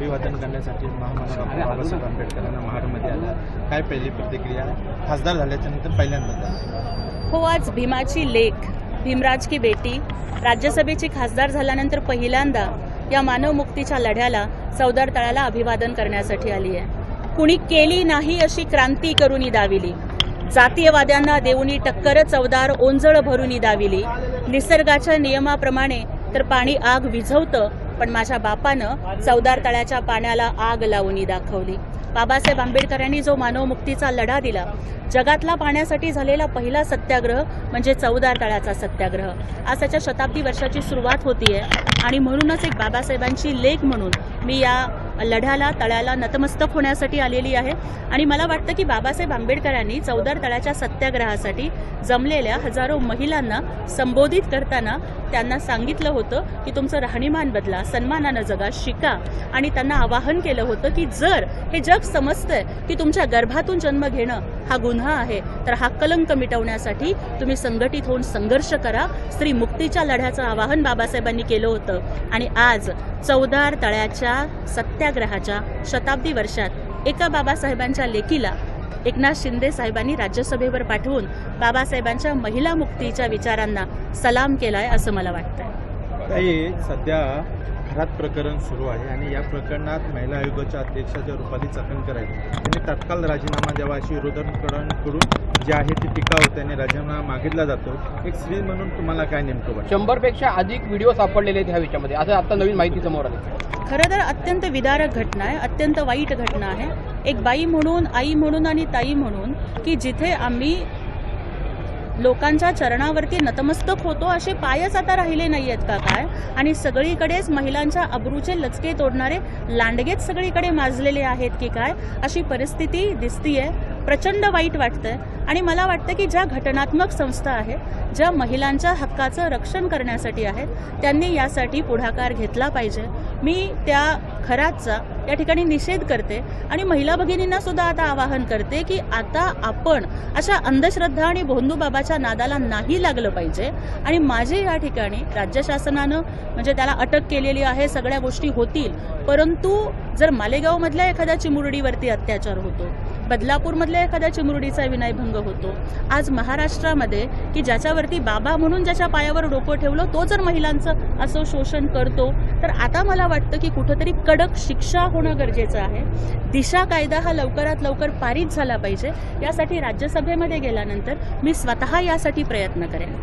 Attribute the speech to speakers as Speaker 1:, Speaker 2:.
Speaker 1: अभिवादन करण्यासाठी महामानव बाबासाहेब आंबेडकरांना महाडमध्ये आला. काय पहिली प्रतिक्रिया? खासदार झाल्याच्या नंतर पहिल्यांदा.
Speaker 2: हो, आज भीमाची लेक, भीमराज की बेटी राज्यसभेची खासदार झाल्यानंतर पहिल्यांदा या मानवमुक्तीच्या लढ्याला चवदार तळ्याला अभिवादन करण्यासाठी आली आहे. कुणी केली नाही अशी क्रांती करूनी दाविली, जातीयवाद्यांना देऊनी टक्कर चवदार ओंजळ भरूनी दाविली. निसर्गाच्या नियमाप्रमाणे तर पाणी आग विझवतं, पण माझ्या बापानं चवदार तळ्याच्या पाण्याला आग लावून दाखवली. बाबासाहेब आंबेडकरांनी जो मानवमुक्तीचा लढा दिला, जगातला पाण्यासाठी झालेला पहिला सत्याग्रह म्हणजे चवदार तळ्याचा सत्याग्रह. आज त्याच्या शताब्दी वर्षाची सुरुवात होतीये आणि म्हणूनच एक बाबासाहेबांची लेक म्हणून मी या लढ्याला, तळ्याला नतमस्तक होण्यासाठी आलेली आहे. आणि मला वाटतं की बाबासाहेब आंबेडकरांनी चवदार तळ्याच्या सत्याग्रहासाठी जमलेल्या हजारो महिलांना संबोधित करताना त्यांना सांगितलं होतं की तुमचं राहणीमान बदला, सन्मानानं जगा, शिका. आणि त्यांना आवाहन केलं होतं की जर हे जग समजतंय की तुमच्या गर्भातून जन्म घेणं हा गुन्हा आहे, तर हा कलंक मिटवण्यासाठी तुम्ही संघटित होऊन संघर्ष करा. स्त्री मुक्तीच्या लढ्याचं आवाहन बाबासाहेबांनी केलं होतं. आणि आज चवदार तळ्याच्या सत्याग्रहाच्या शताब्दी वर्षात एका बाबासाहेबांच्या लेकीला एकनाथ शिंदे साहेबांनी राज्यसभेवर पाठवून बाबासाहेबांच्या महिला मुक्तीच्या विचारांना सलाम केलाय असं मला वाटतंय.
Speaker 1: काही सध्या घरात प्रकरण सुरू आहे आणि या प्रकरणात महिला आयोगाच्या अध्यक्षाच्या रूपाली चाकणकर आहेत. त्यांनी तात्काळ राजीनामा द्यावा अशी विरोधकांकडून जी आहे ती टीका होते आणि राजीनामा मागितला जातो. एक स्त्री म्हणून तुम्हाला काय नेमकं वाटतं?
Speaker 3: 100पेक्षा अधिक व्हिडिओ सापडलेले आहेत ह्या विषयामध्ये, असं आता नवीन माहिती समोर आली.
Speaker 2: खरं तर अत्यंत विदारक घटना आहे, अत्यंत वाईट घटना आहे. एक बाई म्हणून, आई म्हणून आणि ताई म्हणून की जिथे आम्ही लोकांच्या चरणावरती नतमस्तक होतो असे पायच आता राहिले नाही आहेत का काय? आणि सगळीकडेच महिलांच्या अब्रूचे लचके तोडणारे लांडगेच सगळीकडे माजलेले आहेत की काय? अशी परिस्थिती दिसतीये. प्रचंड वाईट वाटतंय. आणि मला वाटतं की ज्या घटनात्मक संस्था आहेत, ज्या महिलांच्या हक्काचं रक्षण करण्यासाठी आहेत, त्यांनी यासाठी पुढाकार घेतला पाहिजे. मी त्या खराचा या ठिकाणी निषेध करते आणि महिला भगिनींना सुद्धा आता आवाहन करते की आता आपण अशा अंधश्रद्धा आणि भोंदूबाबाच्या नादाला नाही लागलं पाहिजे. आणि माझे या ठिकाणी राज्य शासनानं म्हणजे त्याला अटक केलेली आहे, सगळ्या गोष्टी होतील. परंतु जर मालेगावमधल्या एखाद्या चिमुरडीवरती अत्याचार होतो, बदलापूरमधल्या एखाद्या चिमुरडीचा विनयभंग होतो, आज महाराष्ट्रामध्ये की ज्याच्यावरती बाबा म्हणून ज्याच्या पायावर डोकं ठेवलं तो जर महिलांचं असं शोषण करतो, तर आता मला वाटतं की कुठंतरी कडक शिक्षा होणं गरजेचं आहे. दिशा कायदा हा लवकरात लवकर पारित झाला पाहिजे. यासाठी राज्यसभेमध्ये गेल्यानंतर मी स्वतः यासाठी प्रयत्न करेन.